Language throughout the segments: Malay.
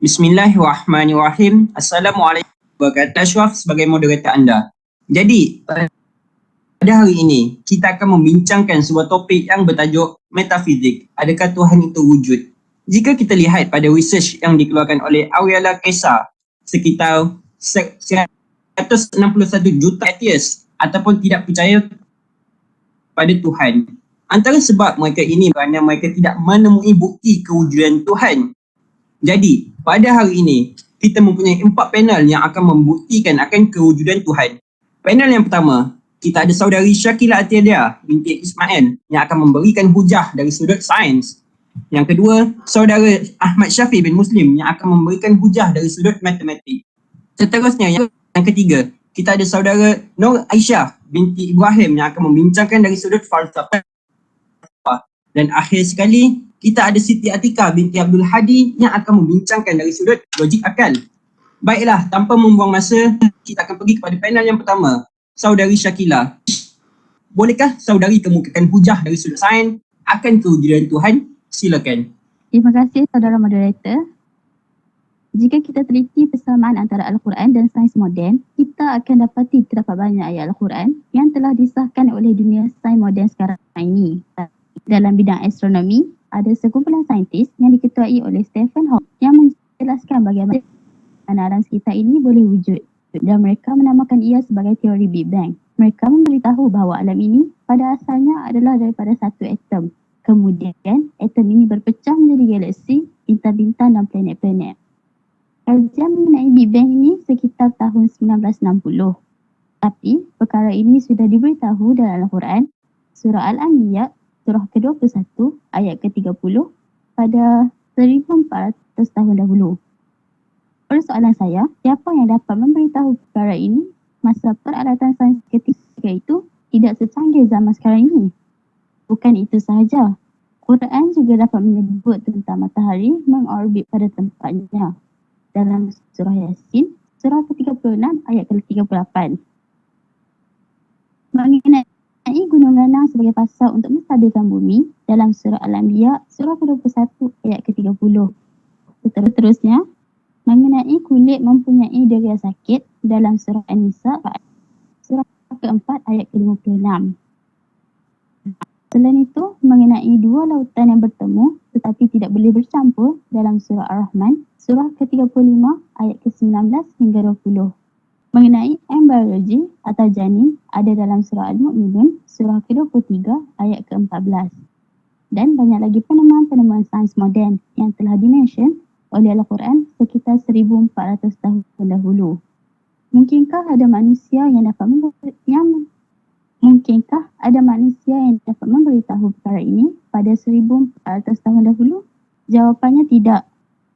Bismillahirrahmanirrahim. Assalamualaikum warahmatullahi wabarakatuh. Ashraf sebagai moderator anda. Jadi, pada hari ini, kita akan membincangkan sebuah topik yang bertajuk metafizik. Adakah Tuhan itu wujud? Jika kita lihat pada research yang dikeluarkan oleh Ariella Kesa, sekitar 161 juta atheist ataupun tidak percaya pada Tuhan. Antara sebab mereka ini kerana mereka tidak menemui bukti kewujudan Tuhan. Jadi, pada hari ini, kita mempunyai 4 panel yang akan membuktikan akan kewujudan Tuhan. Panel yang pertama, kita ada saudari Shakila Atiadia binti Ismail yang akan memberikan hujah dari sudut sains. Yang kedua, saudara Ahmad Syafiq bin Muslim yang akan memberikan hujah dari sudut matematik. Seterusnya, yang ketiga, kita ada saudara Nur Aisyah binti Ibrahim yang akan membincangkan dari sudut falsafah. Dan akhir sekali, kita ada Siti Atika binti Abdul Hadi yang akan membincangkan dari sudut logik akal. Baiklah, tanpa membuang masa, kita akan pergi kepada panel yang pertama. Saudari Shakila, bolehkah saudari kemukakan hujah dari sudut sains akan kewujudan Tuhan? Silakan. Terima kasih saudara moderator. Jika kita teliti persamaan antara Al-Quran dan sains moden, kita akan dapati terdapat banyak ayat Al-Quran yang telah disahkan oleh dunia sains moden sekarang ini. Dalam bidang astronomi, ada sekumpulan saintis yang diketuai oleh Stephen Hawking yang menjelaskan bagaimana kebenaran sekitar ini boleh wujud, dan mereka menamakan ia sebagai teori Big Bang. Mereka memberitahu bahawa alam ini pada asalnya adalah daripada satu atom. Kemudian, atom ini berpecah menjadi galaksi, bintang-bintang dan planet-planet. Kajian mengenai Big Bang ini sekitar tahun 1960. Tapi, perkara ini sudah diberitahu dalam Al-Quran, Surah Al-Anbiya, Surah ke-21 ayat ke-30 pada 1400 tahun dahulu. Persoalan saya, siapa yang dapat memberitahu perkara ini masa peralatan sains ketika itu tidak secanggih zaman sekarang ini? Bukan itu sahaja, Quran juga dapat menyebut tentang matahari mengorbit pada tempatnya. Dalam surah Yasin, surah ke-36 ayat ke-38. Mengenai gunung ganang sebagai pasal untuk menstabilkan bumi dalam surah Al-Anbiya surah ke-21 ayat ke-30. Seterusnya, mengenai kulit mempunyai deria sakit dalam surah An-Nisa surah ke-4 ayat ke-56. Selain itu, mengenai dua lautan yang bertemu tetapi tidak boleh bercampur dalam surah Ar-Rahman surah ke-35 ayat ke-19 hingga 20. Mengenai embryologi atau janin ada dalam surah Al-Mu'minun surah ke-23 ayat ke-14. Dan banyak lagi penemuan-penemuan sains moden yang telah dimention oleh Al-Quran sekitar 1400 tahun dahulu. Mungkinkah ada manusia yang dapat memberitahu perkara ini pada 1400 tahun dahulu? Jawapannya tidak.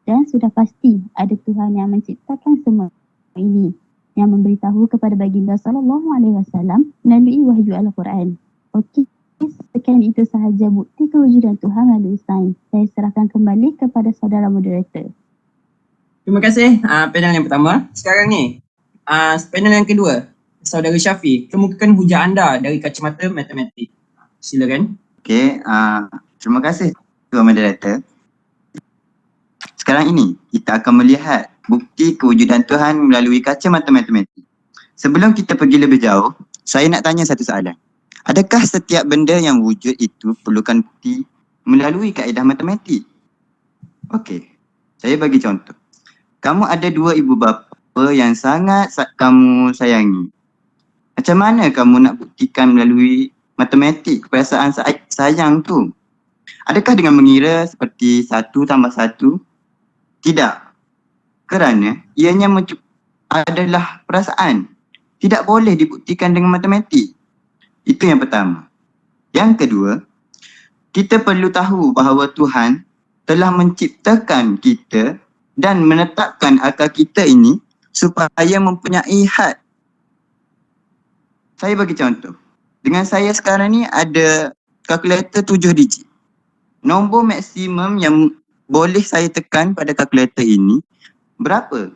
Dan sudah pasti ada Tuhan yang menciptakan semua ini, yang memberitahu kepada baginda SAW melalui wahyu Al-Quran. Okey, sekian itu sahaja bukti kewujudan Tuhan melalui sains. Saya serahkan kembali kepada saudara moderator. Terima kasih panel yang pertama. Sekarang ni, panel yang kedua. Saudara Syafiq, kemukakan hujah anda dari kacamata matematik. Silakan. Okey, terima kasih Tuan Moderator. Sekarang ini, kita akan melihat bukti kewujudan Tuhan melalui kacamata matematik. Sebelum kita pergi lebih jauh, saya nak tanya satu soalan. Adakah setiap benda yang wujud itu perlukan bukti melalui kaedah matematik? Okey, saya bagi contoh. Kamu ada dua ibu bapa yang sangat kamu sayangi. Macam mana kamu nak buktikan melalui matematik perasaan sayang tu? Adakah dengan mengira seperti 1 tambah 1? Tidak. Kerana ianya adalah perasaan. Tidak boleh dibuktikan dengan matematik. Itu yang pertama. Yang kedua, kita perlu tahu bahawa Tuhan telah menciptakan kita dan menetapkan akal kita ini supaya mempunyai had. Saya bagi contoh. Dengan saya sekarang ni ada kalkulator 7 digit. Nombor maksimum yang boleh saya tekan pada kalkulator ini berapa?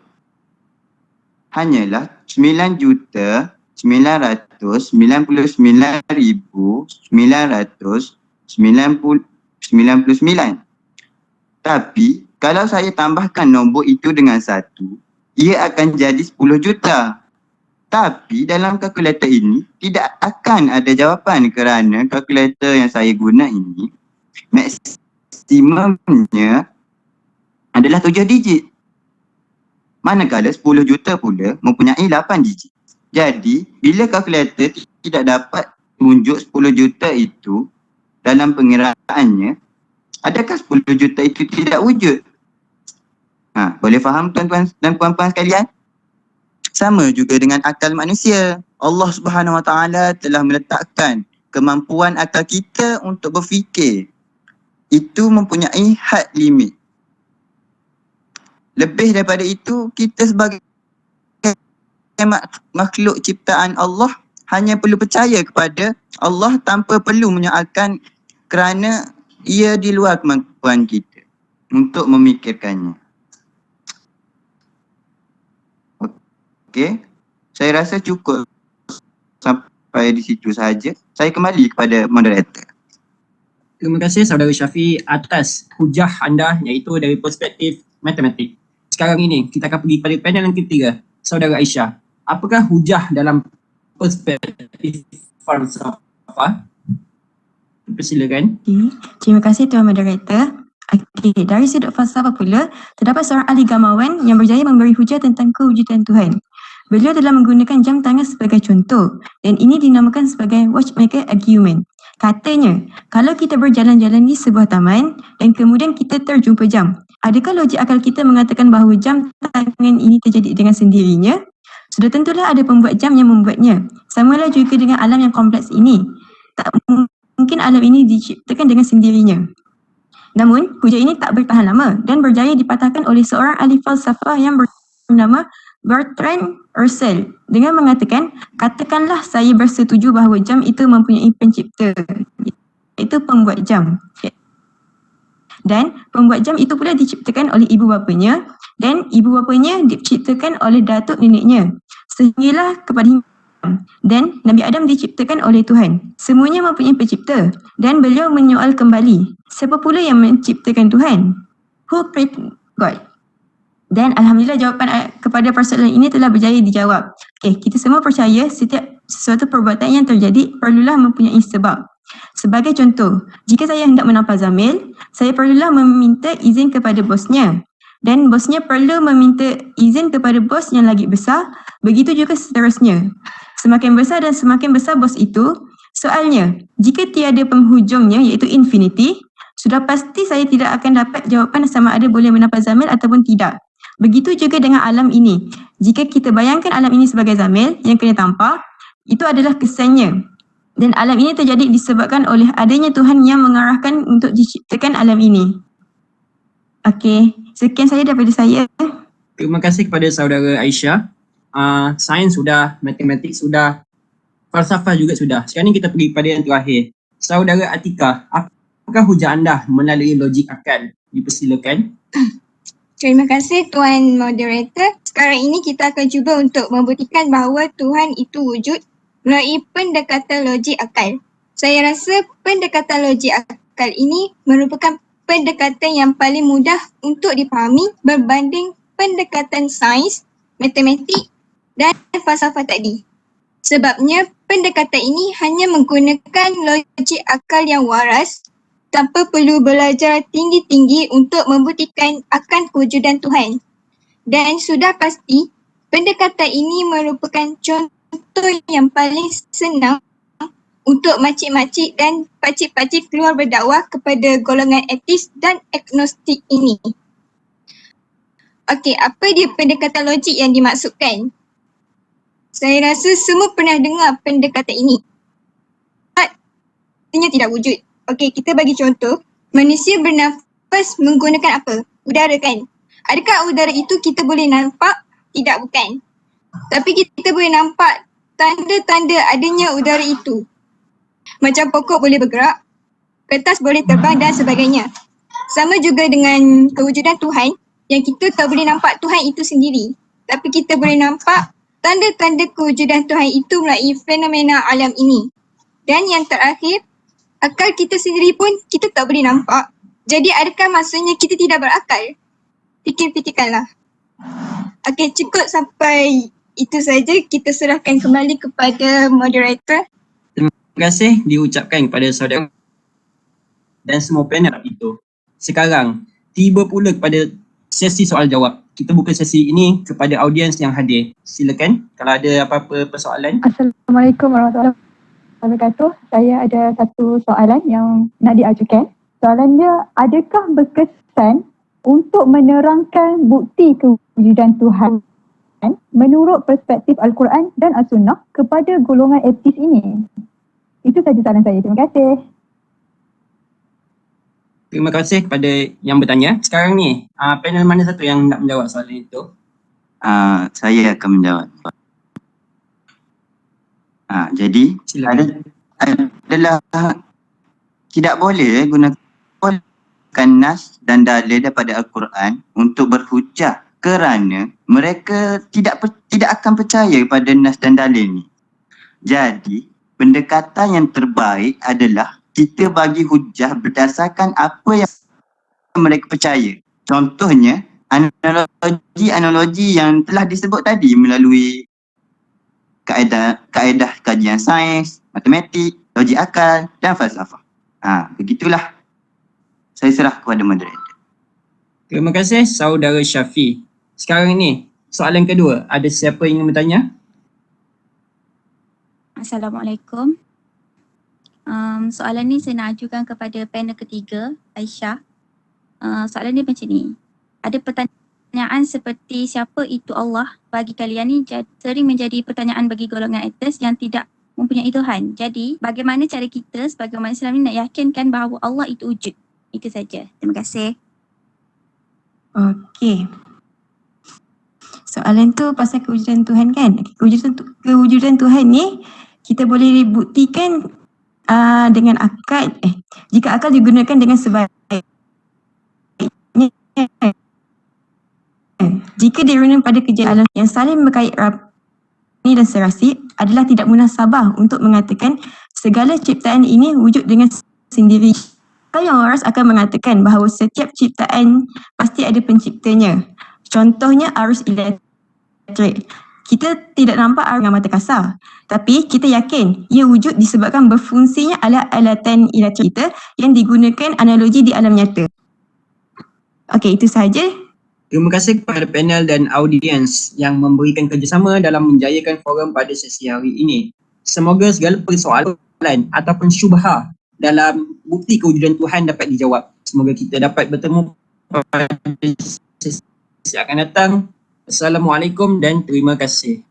Hanyalah 9,999,999. Tapi Kalau saya tambahkan nombor itu dengan 1, ia akan jadi 10 juta. Tapi dalam kalkulator ini tidak akan ada jawapan kerana kalkulator yang saya guna ini maksimumnya adalah 7 digit. Manakala 10 juta pula mempunyai 8 digit. Jadi bila kalkulator tidak dapat tunjuk 10 juta itu dalam pengiraannya, adakah 10 juta itu tidak wujud? Boleh faham tuan-tuan dan puan-puan sekalian? Sama juga dengan akal manusia. Allah Subhanahu Wa Taala telah meletakkan kemampuan akal kita untuk berfikir. Itu mempunyai had limit. Lebih daripada itu, kita sebagai makhluk ciptaan Allah hanya perlu percaya kepada Allah tanpa perlu menyoalkan kerana ia di luar kemampuan kita untuk memikirkannya. Okey, saya rasa cukup sampai di situ sahaja. Saya kembali kepada moderator. Terima kasih saudara Syafiq atas hujah anda iaitu dari perspektif matematik. Sekarang ini kita akan pergi pada panel yang ketiga. Saudara Aisyah, apakah hujah dalam perspektif falsafah? Persilakan. Terima kasih Tuan Moderator. Okey, dari sudut falsafah pula, terdapat seorang ahli gamawan yang berjaya memberi hujah tentang kewujudan Tuhan. Beliau telah menggunakan jam tangan sebagai contoh dan ini dinamakan sebagai watchmaker argument. Katanya, kalau kita berjalan-jalan di sebuah taman dan kemudian kita terjumpa jam, adakah logik akal kita mengatakan bahawa jam tangan ini terjadi dengan sendirinya? Sudah tentulah ada pembuat jam yang membuatnya. Samalah juga dengan alam yang kompleks ini. Tak mungkin alam ini diciptakan dengan sendirinya. Namun, hujah ini tak bertahan lama dan berjaya dipatahkan oleh seorang ahli falsafah yang bernama Bertrand Russell dengan mengatakan, katakanlah saya bersetuju bahawa jam itu mempunyai pencipta, iaitu pembuat jam. Dan pembuat jam itu pula diciptakan oleh ibu bapanya dan ibu bapanya diciptakan oleh datuk neneknya. Sehinggalah kepada dan Nabi Adam diciptakan oleh Tuhan. Semuanya mempunyai pencipta dan beliau menyoal kembali, siapa pula yang menciptakan Tuhan? Who created God? Dan Alhamdulillah jawapan kepada persoalan ini telah berjaya dijawab. Okey, kita semua percaya setiap sesuatu perbuatan yang terjadi perlulah mempunyai sebab. Sebagai contoh, jika saya hendak menampak Zamil, saya perlulah meminta izin kepada bosnya. Dan bosnya perlu meminta izin kepada bos yang lagi besar, begitu juga seterusnya. Semakin besar dan semakin besar bos itu, soalnya, jika tiada penghujungnya iaitu infinity, sudah pasti saya tidak akan dapat jawapan sama ada boleh menampak Zamil ataupun tidak. Begitu juga dengan alam ini. Jika kita bayangkan alam ini sebagai Zamil yang kena tampak, itu adalah kesannya. Dan alam ini terjadi disebabkan oleh adanya Tuhan yang mengarahkan untuk diciptakan alam ini. Okey, sekian saja daripada saya. Terima kasih kepada saudara Aisyah. Sains sudah, matematik sudah, falsafah juga sudah. Sekarang ni kita pergi pada yang terakhir. Saudara Atika, apakah hujah anda melalui logik akal? Dipersilakan. Terima kasih Tuan Moderator. Sekarang ini kita akan cuba untuk membuktikan bahawa Tuhan itu wujud melalui pendekatan logik akal. Saya rasa pendekatan logik akal ini merupakan pendekatan yang paling mudah untuk dipahami berbanding pendekatan sains, matematik dan falsafah tadi. Sebabnya pendekatan ini hanya menggunakan logik akal yang waras tanpa perlu belajar tinggi-tinggi untuk membuktikan akan kewujudan Tuhan. Dan sudah pasti, pendekatan ini merupakan contoh yang paling senang untuk makcik-makcik dan pakcik-pakcik keluar berdakwah kepada golongan etis dan agnostik ini. Okey, apa dia pendekatan logik yang dimaksudkan? Saya rasa semua pernah dengar pendekatan ini. Artinya tidak wujud. Okey, kita bagi contoh. Manusia bernafas menggunakan apa? Udara kan? Adakah udara itu kita boleh nampak? Tidak, bukan. Tapi kita boleh nampak tanda-tanda adanya udara itu. Macam pokok boleh bergerak, kertas boleh terbang dan sebagainya. Sama juga dengan kewujudan Tuhan yang kita tak boleh nampak Tuhan itu sendiri. Tapi kita boleh nampak tanda-tanda kewujudan Tuhan itu melalui fenomena alam ini. Dan yang terakhir, akal kita sendiri pun kita tak boleh nampak. Jadi adakah maksudnya kita tidak berakal? fikir-fikirkanlah. Okey, cukup sampai itu saja. Kita serahkan kembali kepada moderator. Terima kasih diucapkan kepada saudara dan semua panel itu. Sekarang, tiba pula kepada sesi soal jawab. Kita buka sesi ini kepada audiens yang hadir. Silakan kalau ada apa-apa persoalan. Assalamualaikum warahmatullahi wabarakatuh. Saya ada satu soalan yang nak diajukan. Soalan dia, adakah berkesan untuk menerangkan bukti kewujudan Tuhan menurut perspektif Al-Quran dan As-Sunnah kepada golongan etis ini? Itu saja soalan saya. Terima kasih. Terima kasih kepada yang bertanya. Sekarang ni, panel mana satu yang nak menjawab soalan itu? Saya akan menjawab. Jadi Silakan. adalah tidak boleh gunakan nas dan dalil daripada Al-Quran untuk berhujah kerana mereka tidak akan percaya pada nas dan dalil ni. Jadi pendekatan yang terbaik adalah kita bagi hujah berdasarkan apa yang mereka percaya. Contohnya analogi yang telah disebut tadi melalui kaedah kajian sains, matematik, logik akal dan falsafah. Begitulah. Saya serah kepada moderator. Terima kasih saudara Syafi. Sekarang ni, soalan kedua. Ada siapa yang ingin bertanya? Assalamualaikum. Soalan ni saya nak ajukan kepada panel ketiga, Aisyah. Soalan dia macam ni. Ada pertanyaan seperti siapa itu Allah bagi kalian ni sering menjadi pertanyaan bagi golongan ateis yang tidak mempunyai Tuhan. Jadi bagaimana cara kita sebagai umat Islam ni nak yakinkan bahawa Allah itu wujud? Itu saja. Terima kasih. Okey. Soalan tu pasal kewujudan Tuhan kan? Kewujudan Tuhan ni kita boleh buktikan dengan akal. Jika akal digunakan dengan sebaiknya. Jika dirunung pada kejadian alam yang saling berkait rapi dan serasi adalah tidak munasabah untuk mengatakan segala ciptaan ini wujud dengan sendiri. Yang waras akan mengatakan bahawa setiap ciptaan pasti ada penciptanya. Contohnya arus elektrik. Kita tidak nampak arus dengan mata kasar, tapi kita yakin ia wujud disebabkan berfungsinya alat-alatan elektrik kita yang digunakan analogi di alam nyata. Okey, itu sahaja. Terima kasih kepada panel dan audiens yang memberikan kerjasama dalam menjayakan forum pada sesi hari ini. Semoga segala persoalan ataupun syubhah dalam bukti kewujudan Tuhan dapat dijawab. Semoga kita dapat bertemu pada sesi akan datang. Assalamualaikum dan terima kasih.